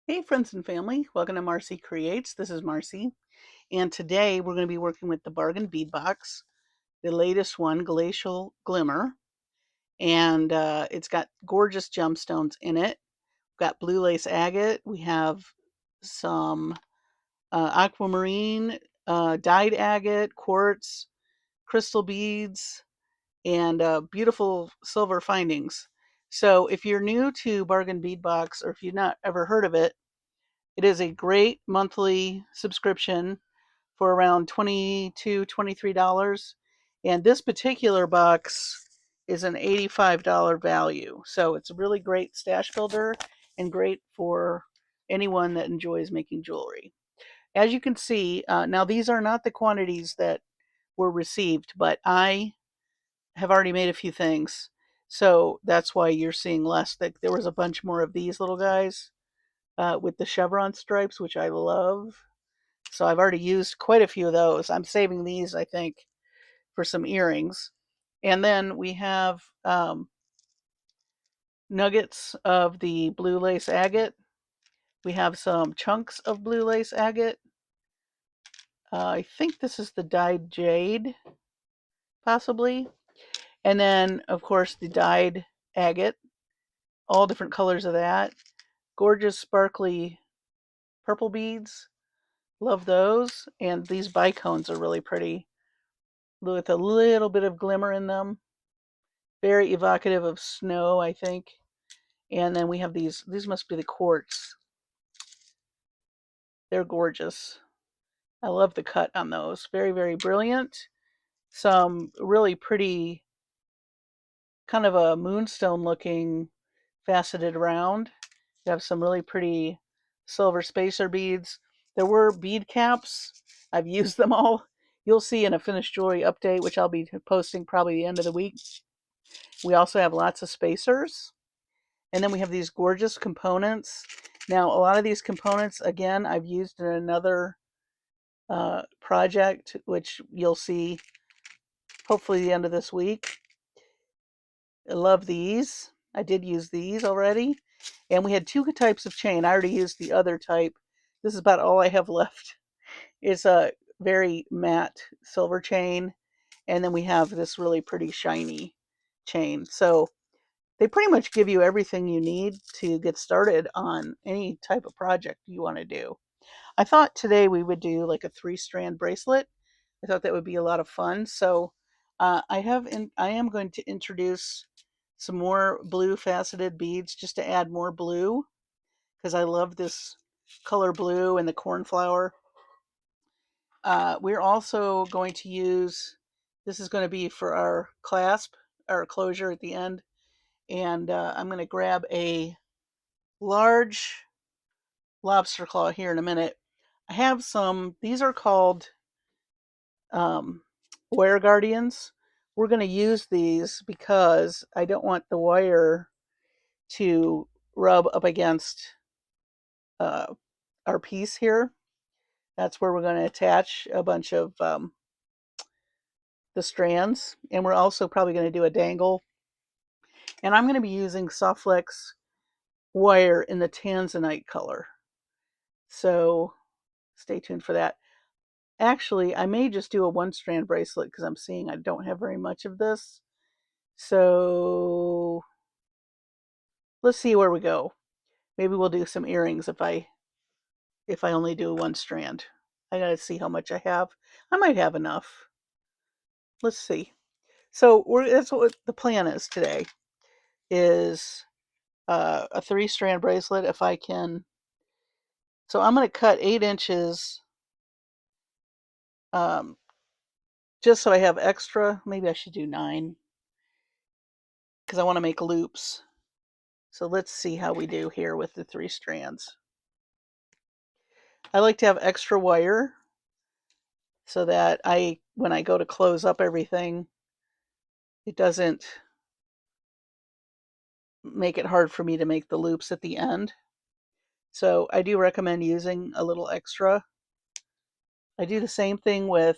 Hey friends and family, welcome to Marcie Creates. This is Marcie, and today we're going to be working with the Bargain Bead Box, the latest one, Glacial Glimmer, and it's got gorgeous gemstones in it. We've got blue lace agate, we have some aquamarine, dyed agate, quartz, crystal beads, and beautiful silver findings. So if you're new to Bargain Bead Box, or if you've not ever heard of it, it is a great monthly subscription for around $22, $23. And this particular box is an $85 value. So it's a really great stash builder and great for anyone that enjoys making jewelry. As you can see, now these are not the quantities that were received, but I have already made a few things. So that's why you're seeing less. There was a bunch more of these little guys with the chevron stripes, which I love. So I've already used quite a few of those. I'm saving these, I think, for some earrings. And then we have nuggets of the blue lace agate. We have some chunks of blue lace agate. I think this is the dyed jade, possibly. And then, of course, the dyed agate. All different colors of that. Gorgeous, sparkly purple beads. Love those. And these bicones are really pretty, with a little bit of glimmer in them. Very evocative of snow, I think. And then we have these must be the quartz. They're gorgeous. I love the cut on those. Very, very brilliant. Some really pretty, kind of a moonstone looking faceted round. You have some really pretty silver spacer beads. There were bead caps. I've used them all. You'll see in a finished jewelry update, which I'll be posting probably the end of the week. We also have lots of spacers. And then we have these gorgeous components. Now, a lot of these components, again, I've used in another project, which you'll see hopefully the end of this week. I love these. I did use these already. And we had two types of chain. I already used the other type. This is about all I have left. It's a very matte silver chain. And then we have this really pretty shiny chain. So they pretty much give you everything you need to get started on any type of project you want to do. I thought today we would do like a 3-strand bracelet. I thought that would be a lot of fun. So I am going to introduce some more blue faceted beads just to add more blue, because I love this color blue and the cornflower. We're also going to use, this is going to be for our clasp, our closure at the end. And I'm going to grab a large lobster claw here in a minute. I have some, these are called wire guardians. We're going to use these because I don't want the wire to rub up against uh, our piece here. That's where we're going to attach a bunch of the strands. And we're also probably going to do a dangle. And I'm going to be using SoftFlex wire in the tanzanite color. So stay tuned for that. Actually, I may just do a 1-strand bracelet because I'm seeing I don't have very much of this. So let's see where we go. Maybe we'll do some earrings if I only do 1 strand. I gotta see how much I have. I might have enough. Let's see. So that's what the plan is today. Is a 3-strand bracelet if I can. So I'm going to cut 8 inches um, just so I have extra. Maybe I should do 9 because I want to make loops. So let's see how we do here with the 3 strands. I like to have extra wire so that when I go to close up everything, it doesn't make it hard for me to make the loops at the end. So I do recommend using a little extra. I do the same thing with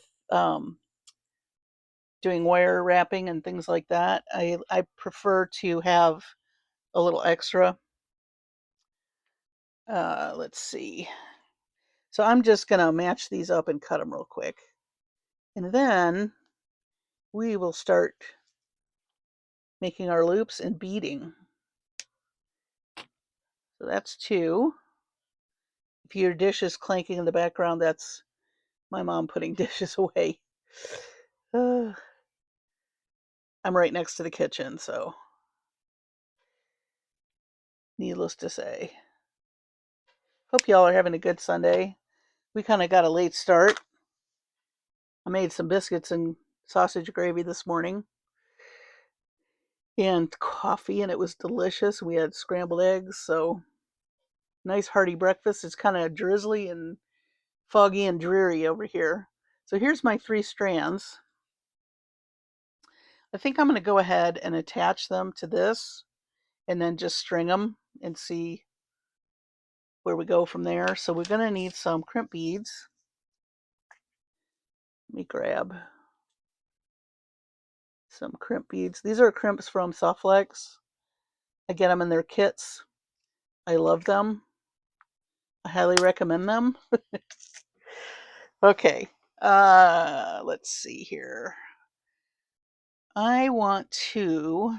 doing wire wrapping and things like that. I prefer to have a little extra. Let's see. So I'm just going to match these up and cut them real quick. And then we will start making our loops and beading. So that's 2. If your dish is clanking in the background, that's my mom putting dishes away. I'm right next to the kitchen, so needless to say. Hope y'all are having a good Sunday. We kind of got a late start. I made some biscuits and sausage gravy this morning and coffee, and it was delicious. We had scrambled eggs, so nice hearty breakfast. It's kind of drizzly and foggy and dreary over here. So here's my 3 strands. I think I'm going to go ahead and attach them to this and then just string them and see where we go from there. So we're going to need some crimp beads. Let me grab some crimp beads. These are crimps from SoftFlex. I get them in their kits. I love them. I highly recommend them. Okay, let's see here. I want to,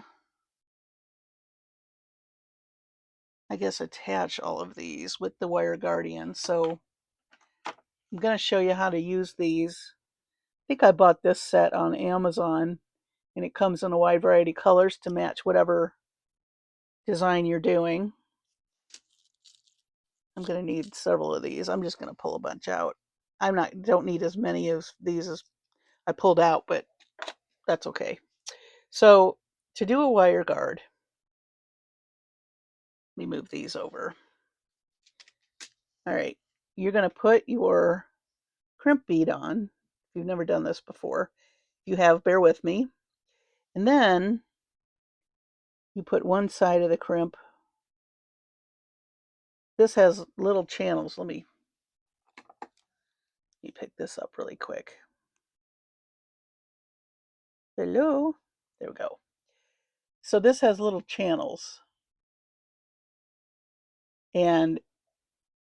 I guess, attach all of these with the wire guardian. So I'm going to show you how to use these. I think I bought this set on Amazon, and it comes in a wide variety of colors to match whatever design you're doing. I'm going to need several of these. I'm just going to pull a bunch out. Don't need as many of these as I pulled out, but that's okay. So to do a wire guard, let me move these over. All right, you're going to put your crimp bead on. If you've never done this before, if you have, bear with me. And then you put one side of the crimp. This has little channels. Let me pick this up really quick. Hello. There we go. So this has little channels. And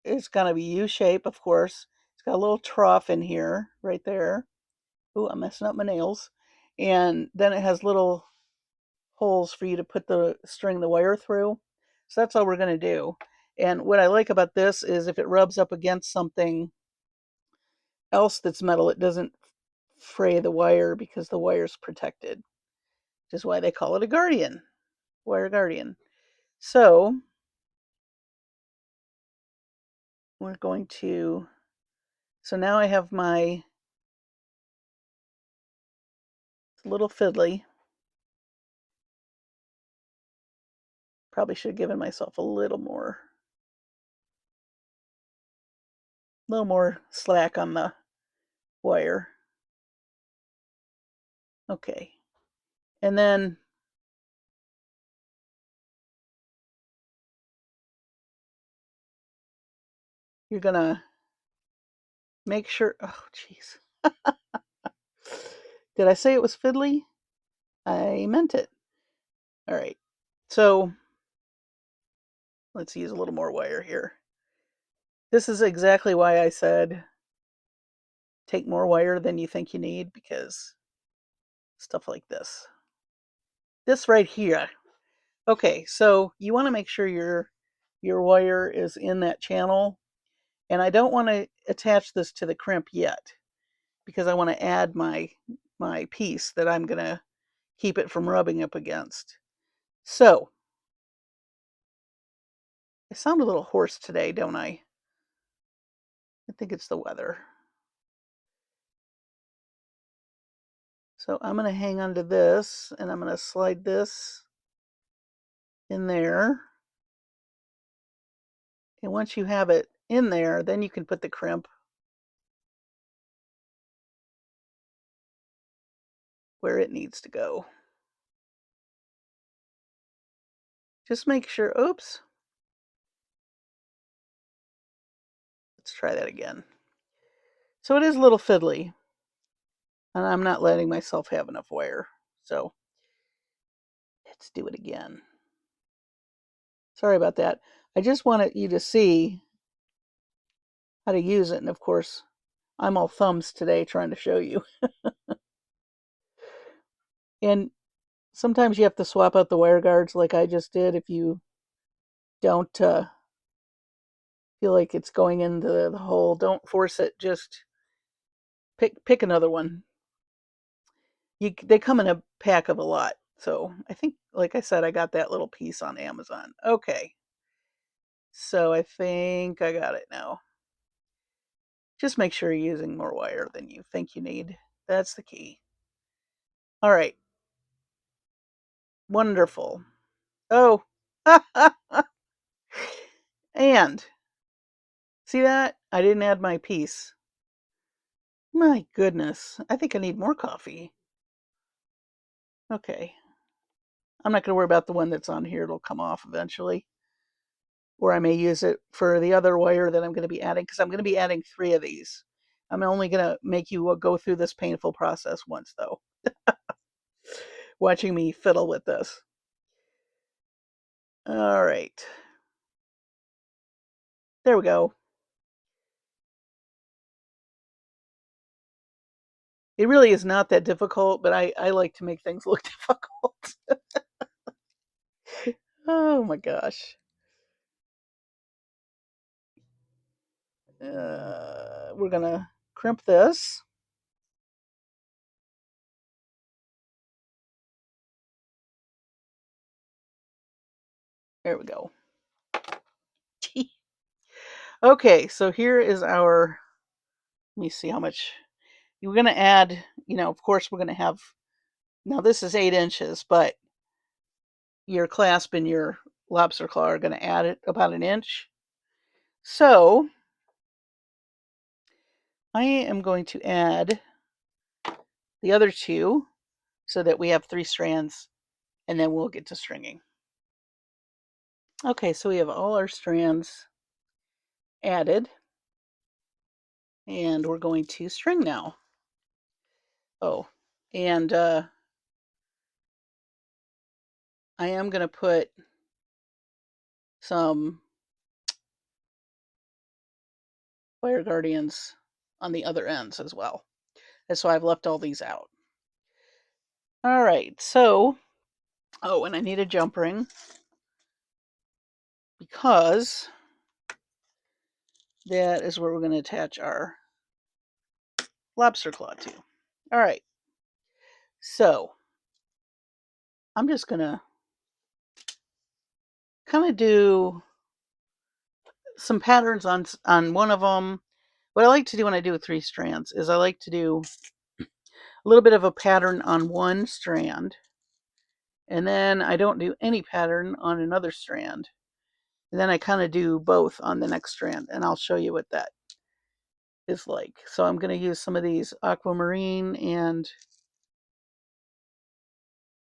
it's going to be U-shape, of course. It's got a little trough in here, right there. Ooh, I'm messing up my nails. And then it has little holes for you to put the wire through. So that's all we're going to do. And what I like about this is if it rubs up against something else that's metal, it doesn't fray the wire because the wire's protected, which is why they call it a guardian, wire guardian. So we're going to, so now I have my little fiddly. Probably should have given myself a little more slack on the wire. Okay. And then you're gonna make sure, oh jeez. Did I say it was fiddly? I meant it. All right. So let's use a little more wire here. This is exactly why I said take more wire than you think you need, because stuff like this. This right here. Okay, so you want to make sure your wire is in that channel. And I don't want to attach this to the crimp yet, because I want to add my piece that I'm going to keep it from rubbing up against. So, I sound a little hoarse today, don't I? I think it's the weather. So I'm going to hang on to this, and I'm going to slide this in there. And once you have it in there, then you can put the crimp where it needs to go. Just make sure, oops. Let's try that again. So it is a little fiddly, and I'm not letting myself have enough wire. So let's do it again. Sorry about that. I just wanted you to see how to use it. And of course, I'm all thumbs today trying to show you. And sometimes you have to swap out the wire guards like I just did if you don't feel like it's going into the hole. Don't force it. Just pick another one. They come in a pack of a lot. So I think, like I said, I got that little piece on Amazon. Okay. So I think I got it now. Just make sure you're using more wire than you think you need. That's the key. All right. Wonderful. Oh. And see that? I didn't add my piece. My goodness. I think I need more coffee. Okay. I'm not going to worry about the one that's on here. It'll come off eventually. Or I may use it for the other wire that I'm going to be adding, because I'm going to be adding 3 of these. I'm only going to make you go through this painful process once, though. Watching me fiddle with this. All right. There we go. It really is not that difficult, but I like to make things look difficult. Oh my gosh. We're going to crimp this. There we go. Okay, so here is our, let me see how much. We're going to add, of course we're going to have, now this is 8 inches, but your clasp and your lobster claw are going to add it about 1 inch. So I am going to add the other 2 so that we have 3 strands, and then we'll get to stringing. Okay, so we have all our strands added, and we're going to string now. Oh, and I am going to put some wire guardians on the other ends as well. That's why I've left all these out. All right, so, oh, and I need a jump ring because that is where we're going to attach our lobster claw to. All right, so I'm just going to kind of do some patterns on one of them. What I like to do when I do 3 strands is I like to do a little bit of a pattern on one strand, and then I don't do any pattern on another strand. And then I kind of do both on the next strand, and I'll show you what that is like. So I'm going to use some of these aquamarine and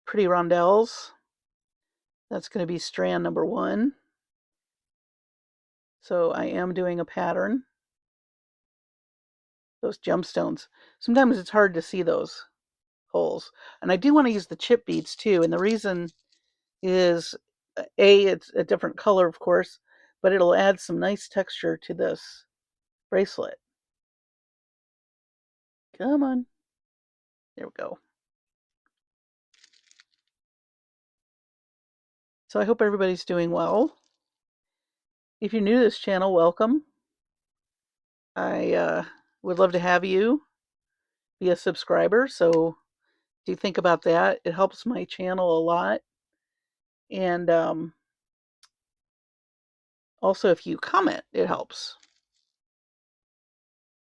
pretty rondelles. That's going to be strand number 1. So I am doing a pattern. Those gemstones. Sometimes it's hard to see those holes. And I do want to use the chip beads too. And the reason is, it's a different color, of course, but it'll add some nice texture to this bracelet. Come on. There we go. So I hope everybody's doing well. If you're new to this channel, welcome. I would love to have you be a subscriber, so do think about that. It helps my channel a lot. And also, if you comment, it helps.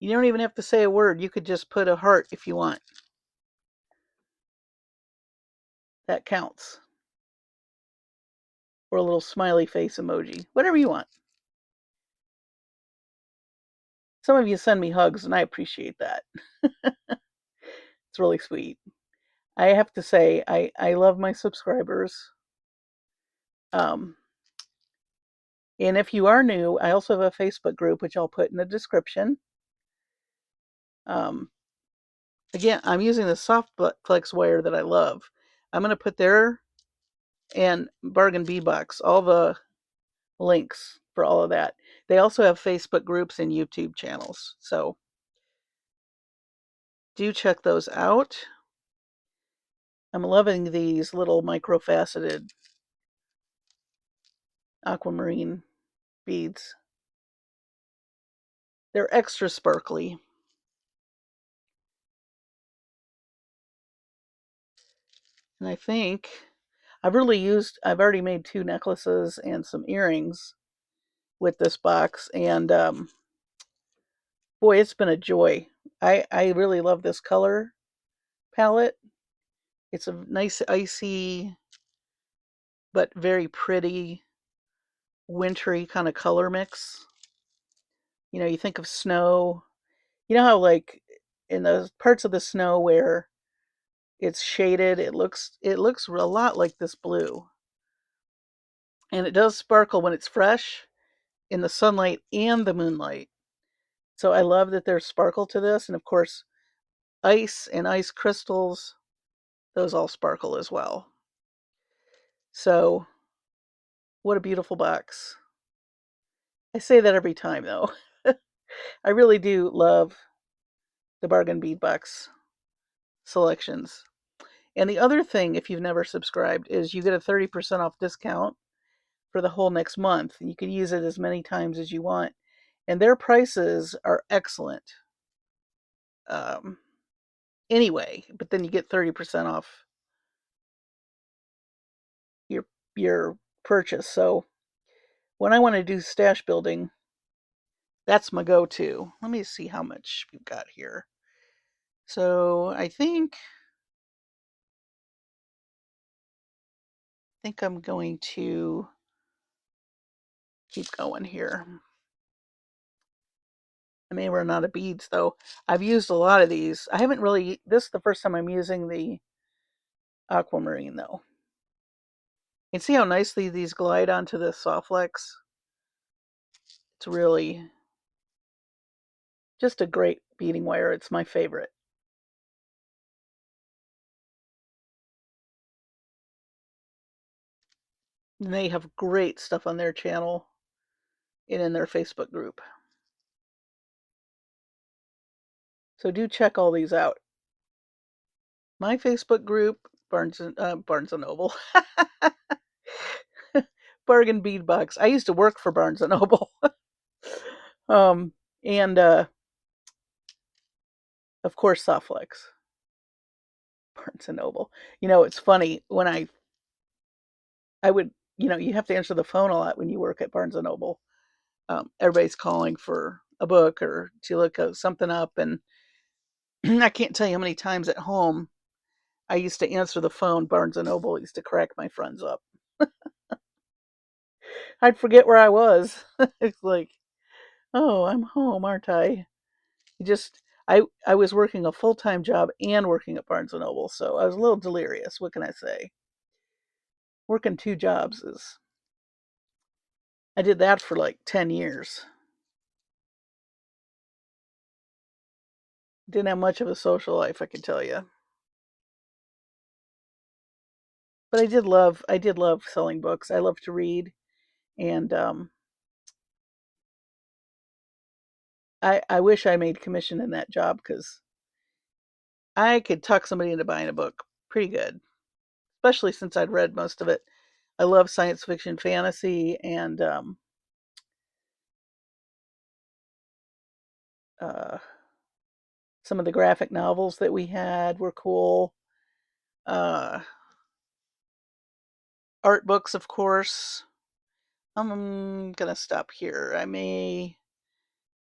You don't even have to say a word. You could just put a heart if you want. That counts. Or a little smiley face emoji. Whatever you want. Some of you send me hugs, and I appreciate that. It's really sweet. I have to say, I love my subscribers. And if you are new, I also have a Facebook group, which I'll put in the description. Again, I'm using the SoftFlex wire that I love. I'm going to put there and Bargain Bead Box, all the links for all of that. They also have Facebook groups and YouTube channels, so do check those out. I'm loving these little micro-faceted aquamarine beads. They're extra sparkly. And I think I've already made 2 necklaces and some earrings with this box, and boy, it's been a joy. I really love this color palette. It's a nice icy but very pretty wintry kind of color mix. You know, you think of snow. You know how like in the parts of the snow where it's shaded, it looks a lot like this blue. And it does sparkle when it's fresh in the sunlight and the moonlight. So I love that there's sparkle to this, and of course ice and ice crystals, those all sparkle as well. So what a beautiful box. I say that every time though. I really do love the bargain bead box selections. And the other thing, if you've never subscribed, is you get a 30% off discount for the whole next month. You can use it as many times as you want. And their prices are excellent. Um, anyway, but then you get 30% off your your purchase. So when I want to do stash building, that's my go-to. Let me see how much we've got here. So I think I'm going to keep going here. I may run out of beads though. I've used a lot of these. I haven't really, this is the first time I'm using the aquamarine though. And see how nicely these glide onto the SoftFlex? It's really just a great beading wire. It's my favorite. And they have great stuff on their channel and in their Facebook group. So do check all these out. My Facebook group, Barnes and Noble, Bargain Bead Box. I used to work for Barnes and Noble, and of course SoftFlex, Barnes and Noble. You know, it's funny when I would, you know, you have to answer the phone a lot when you work at Barnes and Noble. Everybody's calling for a book or to look something up, and I can't tell you how many times at home I used to answer the phone. Barnes and Noble used to crack my friends up. I'd forget where I was. It's like, oh, I'm home, aren't I? Just I was working a full-time job and working at Barnes and Noble, so I was a little delirious. What can I say? Working 2 jobs is I did that for like 10 years. Didn't have much of a social life, I can tell you. But I did love selling books. I love to read, and I wish I made commission in that job because I could talk somebody into buying a book pretty good, especially since I'd read most of it. I love science fiction, fantasy, and uh, some of the graphic novels that we had were cool. Uh, art books, of course. I'm gonna stop here. I may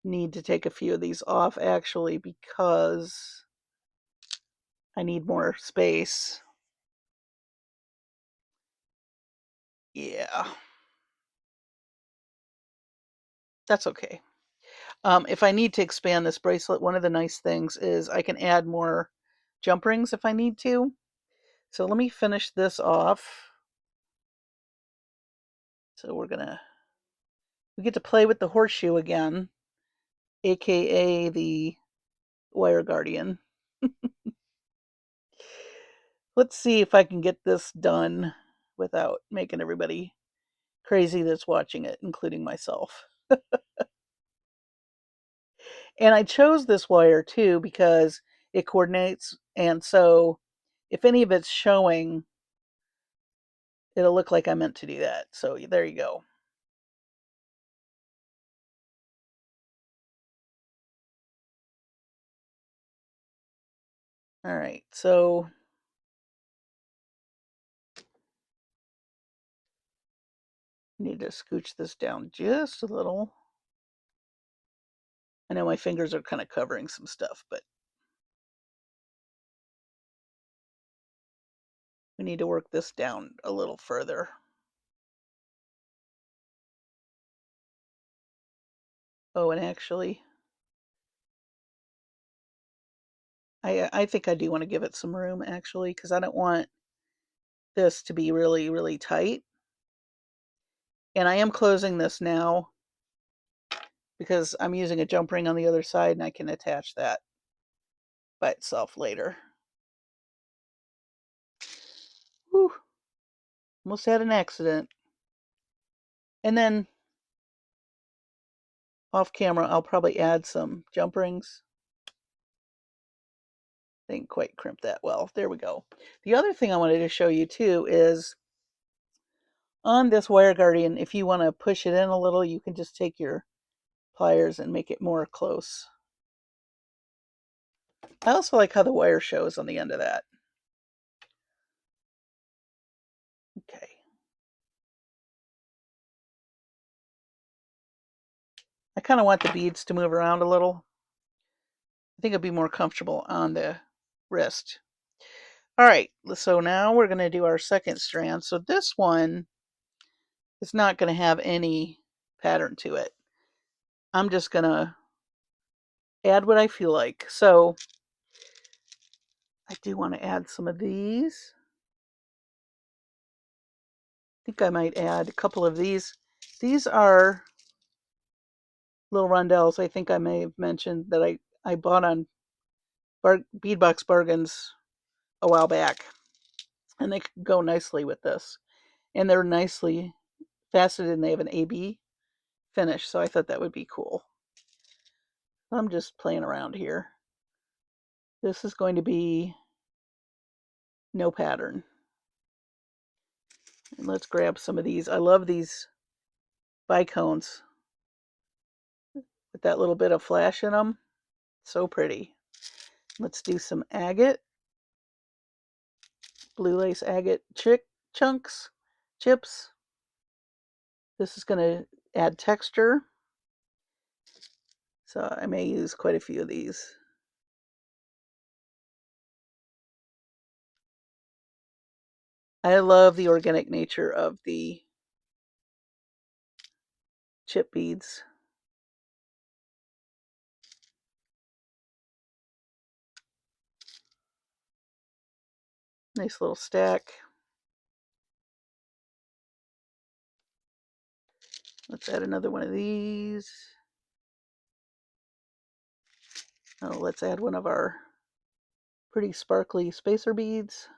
need to take a few of these off actually because I need more space. Yeah, that's okay. If I need to expand this bracelet, one of the nice things is I can add more jump rings if I need to. So let me finish this off. So we get to play with the horseshoe again, aka the wire guardian. Let's see if I can get this done without making everybody crazy that's watching it, including myself. And I chose this wire too because it coordinates, and so if any of it's showing, it'll look like I meant to do that. So there you go. All right, so I need to scooch this down just a little. I know my fingers are kind of covering some stuff, but we need to work this down a little further. Oh, and actually, I think I do want to give it some room, actually, because I don't want this to be really, really tight. And I am closing this now because I'm using a jump ring on the other side, and I can attach that by itself later. Whew, almost had an accident. And then off camera, I'll probably add some jump rings. Didn't quite crimp that well. There we go. The other thing I wanted to show you too is on this wire guardian, if you want to push it in a little, you can just take your pliers and make it more close. I also like how the wire shows on the end of that. Okay. I kind of want the beads to move around a little. I think it'd be more comfortable on the wrist. All right, so now we're going to do our second strand. So this one is not going to have any pattern to it. I'm just going to add what I feel like. So I do want to add some of these. I think I might add a couple of these. These are little rondelles I think I may have mentioned that I bought on Beadbox Bargains a while back. And they go nicely with this. And they're nicely faceted and they have an AB finish. So I thought that would be cool. I'm just playing around here. This is going to be no pattern. And let's grab some of these. I love these bicones with that little bit of flash in them. So pretty. Let's do some agate. Blue lace agate chunks, chips. This is going to add texture. So I may use quite a few of these. I love the organic nature of the chip beads. Nice little stack. Let's add another one of these. Oh, let's add one of our pretty sparkly spacer beads.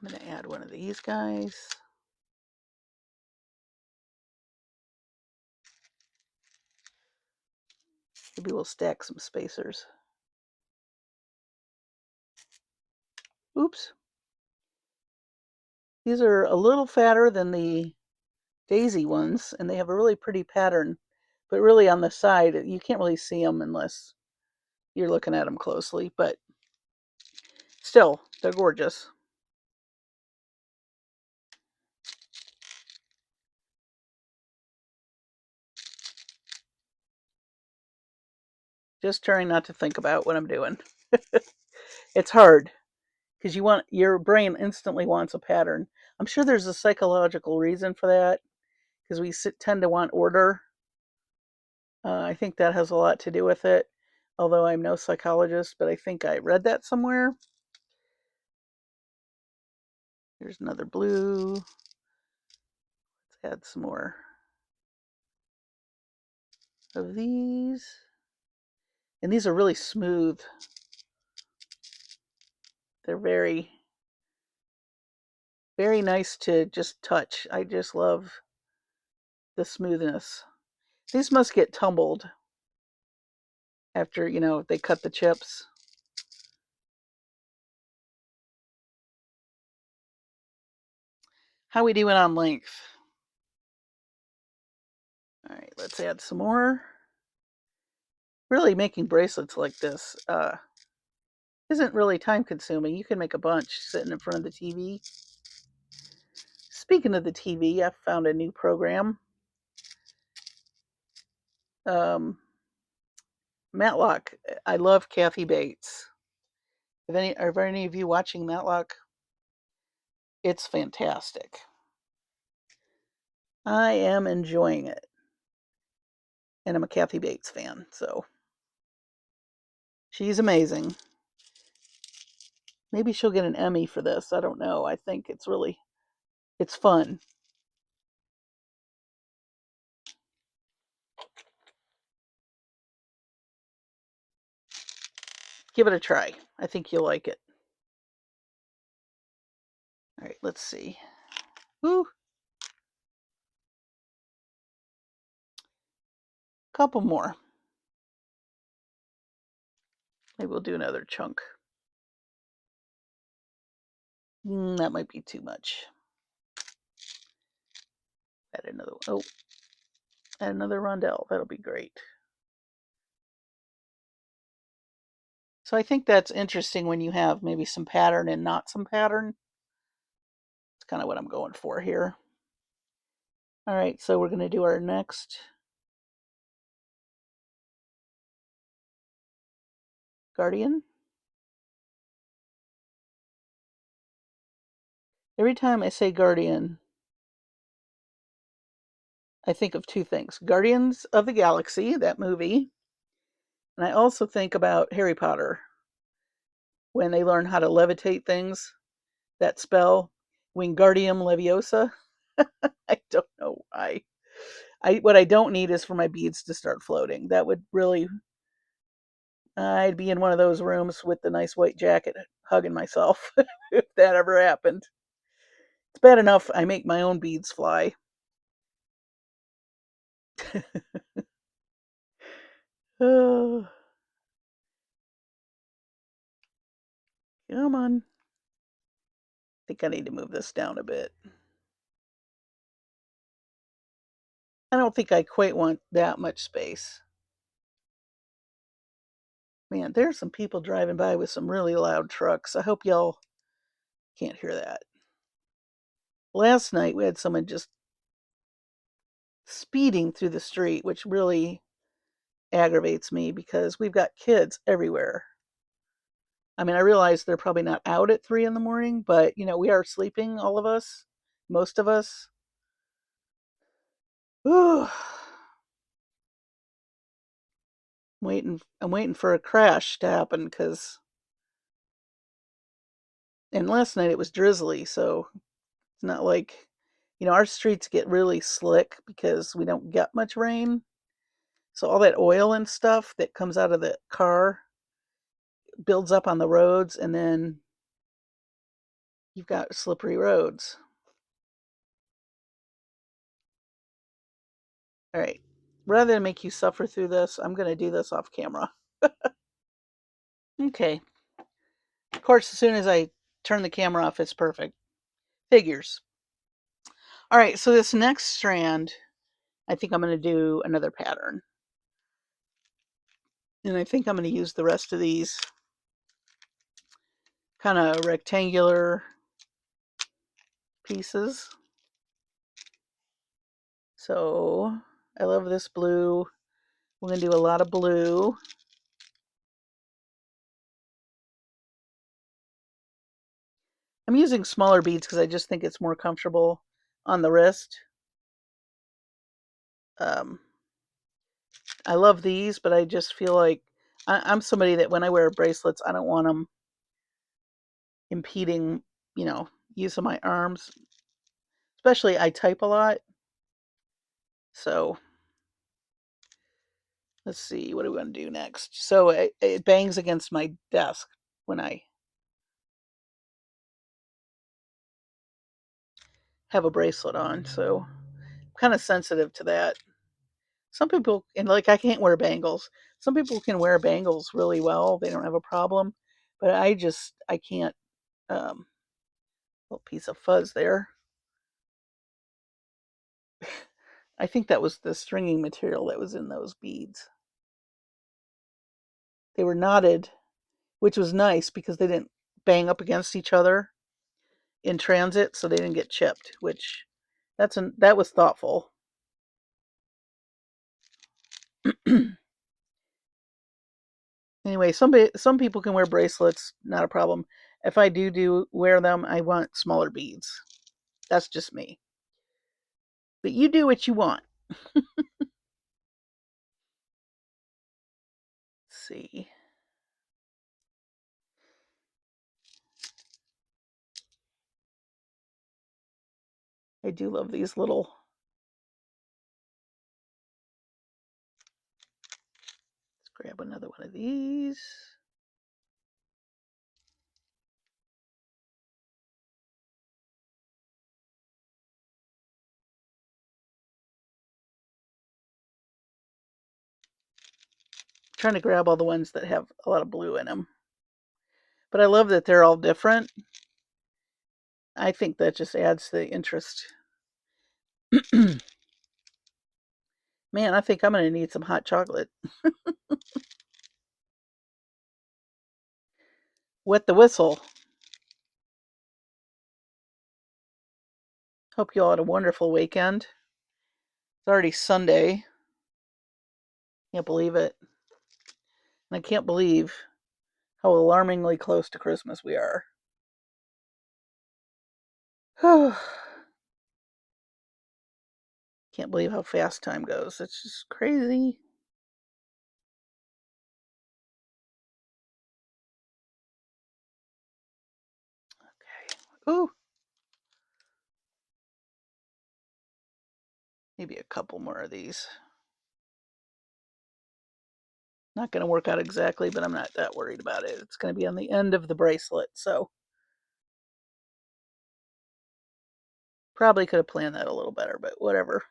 I'm going to add one of these guys. Maybe we'll stack some spacers. Oops. These are a little fatter than the daisy ones, and they have a really pretty pattern. But really on the side, you can't really see them unless you're looking at them closely. But still, they're gorgeous. Just trying not to think about what I'm doing. It's hard because your brain instantly wants a pattern. I'm sure there's a psychological reason for that because we tend to want order. I think that has a lot to do with it, although I'm no psychologist, but I think I read that somewhere. Here's another blue. Let's add some more of these. And these are really smooth. They're very Very nice to just touch. I just love the smoothness. These must get tumbled after, they cut the chips. How we doing on length? All right, let's add some more. Really making bracelets like this isn't really time consuming. You can make a bunch sitting in front of the TV. Speaking of the TV, I found a new program. Matlock. I love Kathy Bates. Are any of you watching Matlock? It's fantastic. I am enjoying it. And I'm a Kathy Bates fan, so she's amazing. Maybe she'll get an Emmy for this. I don't know. I think it's fun. Give it a try. I think you'll like it. All right, let's see. Woo. Couple more. Maybe we'll do another chunk. That might be too much. Add another one. Oh, add another rondelle. That'll be great. So I think that's interesting when you have maybe some pattern and not some pattern. It's kind of what I'm going for here. All right, so we're going to do our next Guardian. Every time I say Guardian, I think of two things. Guardians of the Galaxy, that movie, and I also think about Harry Potter when they learn how to levitate things, that spell, Wingardium Leviosa. I don't know why. What I don't need is for my beads to start floating. That would really, I'd be in one of those rooms with the nice white jacket hugging myself if that ever happened. It's bad enough I make my own beads fly. Oh, come on. I think I need to move this down a bit. I don't think I quite want that much space. Man, there's some people driving by with some really loud trucks. I hope y'all can't hear that. Last night we had someone just speeding through the street, which really aggravates me because we've got kids everywhere. I mean, I realize they're probably not out at 3 in the morning, but we are sleeping, all of us, most of us. Ooh, I'm waiting for a crash to happen and last night it was drizzly, so it's not like, our streets get really slick because we don't get much rain. So all that oil and stuff that comes out of the car builds up on the roads, and then you've got slippery roads. All right. Rather than make you suffer through this, I'm going to do this off camera. Okay. Of course, as soon as I turn the camera off, it's perfect. Figures. All right. So this next strand, I think I'm going to do another pattern. And I think I'm going to use the rest of these kind of rectangular pieces. So I love this blue. We're going to do a lot of blue. I'm using smaller beads because I just think it's more comfortable on the wrist. I love these, but I just feel like I'm somebody that when I wear bracelets, I don't want them impeding, use of my arms. Especially I type a lot. So let's see, what do we want to do next? So it bangs against my desk when I have a bracelet on, so I'm kind of sensitive to that. Some people, and like I can't wear bangles. Some people can wear bangles really well; they don't have a problem. But I can't. Um, Little piece of fuzz there. I think that was the stringing material that was in those beads. They were knotted, which was nice because they didn't bang up against each other in transit, so they didn't get chipped. Which that was thoughtful. Anyway, some people can wear bracelets, not a problem. If I do wear them, I want smaller beads. That's just me. But you do what you want. Let's see. I do love these little. Let's grab another one of these. Trying to grab all the ones that have a lot of blue in them. But I love that they're all different. I think that just adds to the interest. Man, I think I'm going to need some hot chocolate. Wet the whistle. Hope you all had a wonderful weekend. It's already Sunday. Can't believe it. And I can't believe how alarmingly close to Christmas we are. Can't believe how fast time goes. It's just crazy. Okay. Ooh. Maybe a couple more of these. Not going to work out exactly, but I'm not that worried about it. It's going to be on the end of the bracelet, so probably could have planned that a little better, but whatever.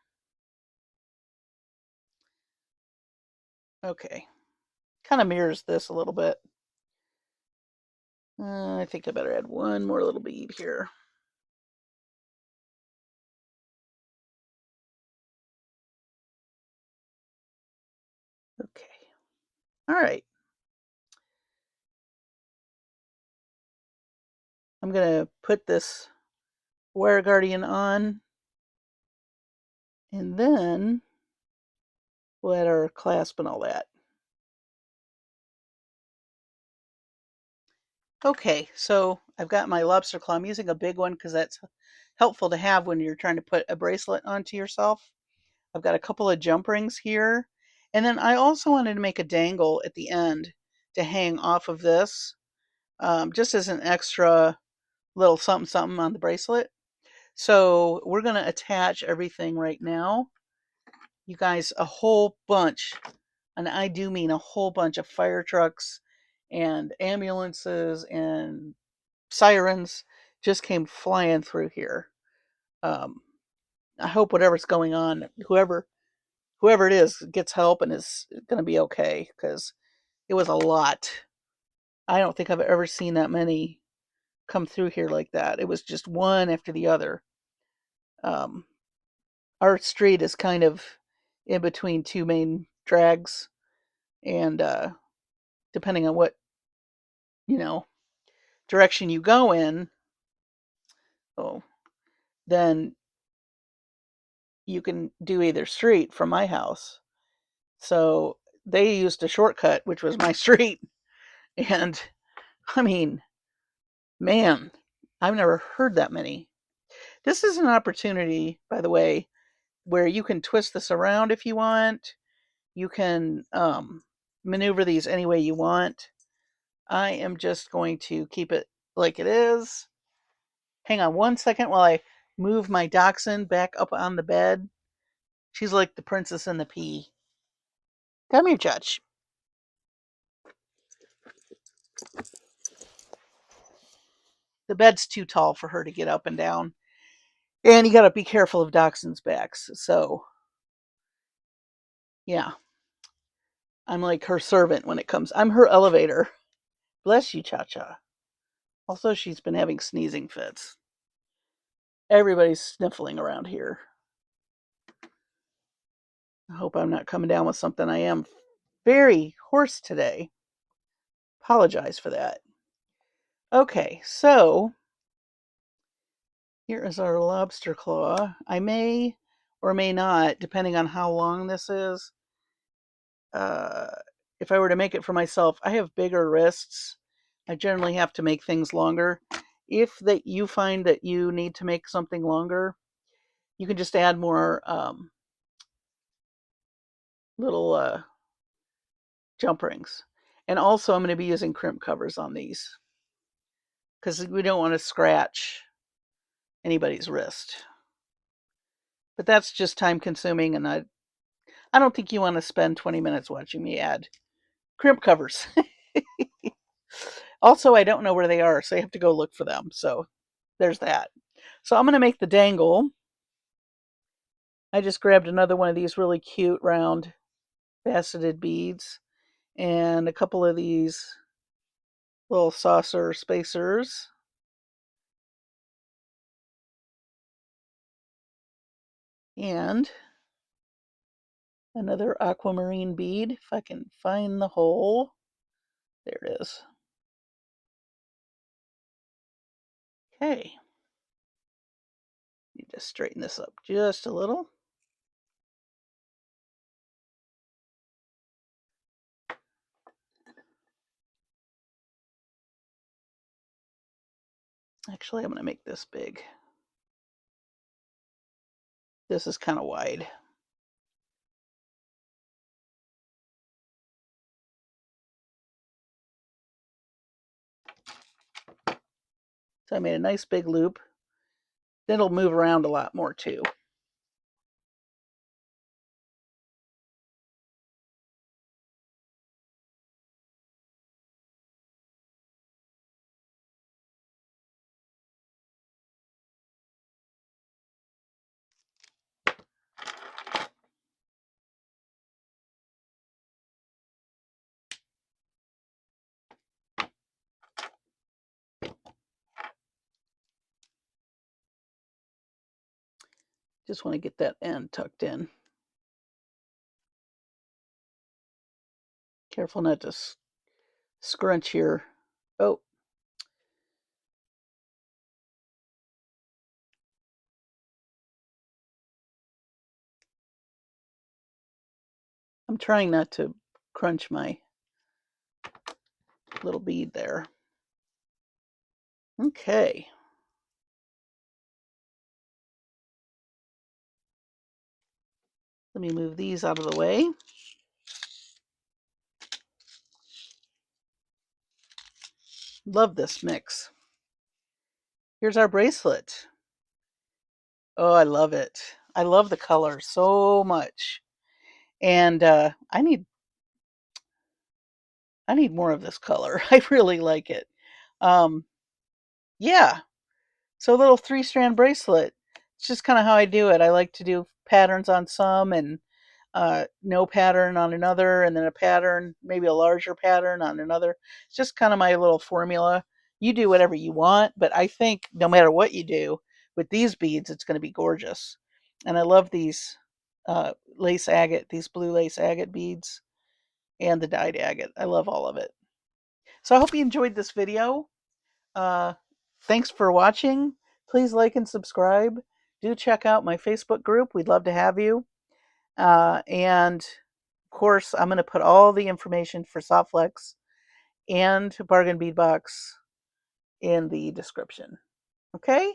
Okay. Kind of mirrors this a little bit. I think I better add one more little bead here. Okay. All right. I'm going to put this Wire Guardian on, and then we'll add our clasp and all that. Okay, so I've got my lobster claw. I'm using a big one because that's helpful to have when you're trying to put a bracelet onto yourself. I've got a couple of jump rings here. And then I also wanted to make a dangle at the end to hang off of this, just as an extra little something something on the bracelet. So we're going to attach everything right now. You guys, a whole bunch, and I do mean a whole bunch of fire trucks and ambulances and sirens just came flying through here. Um, I hope whatever's going on, whoever it is gets help and is going to be okay because it was a lot. I don't think I've ever seen that many come through here like that. It was just one after the other. Um, our street is kind of in between two main drags, and depending on what you know direction you go in, oh, then you can do either street from my house. So they used a shortcut, which was my street, and I mean, man, I've never heard that many. This is an opportunity, by the way, where you can twist this around if you want. You can maneuver these any way you want. I am just going to keep it like it is. Hang on one second while I move my dachshund back up on the bed. She's like the princess and the pea. Come here, Judge. The bed's too tall for her to get up and down. And you got to be careful of dachshunds' backs. So, yeah, I'm like her servant when it comes. I'm her elevator. Bless you, Cha-Cha. Also, she's been having sneezing fits. Everybody's sniffling around here. I hope I'm not coming down with something. I am very hoarse today. Apologize for that. Okay, so here is our lobster claw. I may or may not, depending on how long this is. If I were to make it for myself, I have bigger wrists. I generally have to make things longer. If that you find that you need to make something longer, you can just add more little jump rings. And also I'm going to be using crimp covers on these because we don't want to scratch anybody's wrist. But that's just time consuming, and I don't think you want to spend 20 minutes watching me add crimp covers. Also, I don't know where they are, so I have to go look for them. So there's that. So I'm going to make the dangle. I just grabbed another one of these really cute round faceted beads and a couple of these little saucer spacers. And another aquamarine bead, if I can find the hole. There it is. Okay. Need to straighten this up just a little. Actually, I'm going to make this big. This is kind of wide. So I made a nice big loop. Then it'll move around a lot more too. Just want to get that end tucked in. Careful not to scrunch here. Oh. I'm trying not to crunch my little bead there. Okay. Let me move these out of the way. Love this mix. Here's our bracelet. Oh, I love it. I love the color so much. And I need more of this color. I really like it. Yeah. So a little 3-strand bracelet. It's just kind of how I do it. I like to do patterns on some and no pattern on another, and then a pattern, maybe a larger pattern on another. It's just kind of my little formula. You do whatever you want, but I think no matter what you do with these beads, it's going to be gorgeous. And I love these lace agate, these blue lace agate beads and the dyed agate. I love all of it. So I hope you enjoyed this video. Uh, Thanks for watching. Please like and subscribe. Do check out my Facebook group. We'd love to have you. And of course, I'm going to put all the information for SoftFlex and Bargain Bead Box in the description. Okay?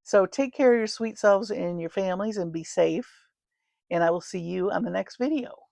So take care of your sweet selves and your families and be safe. And I will see you on the next video.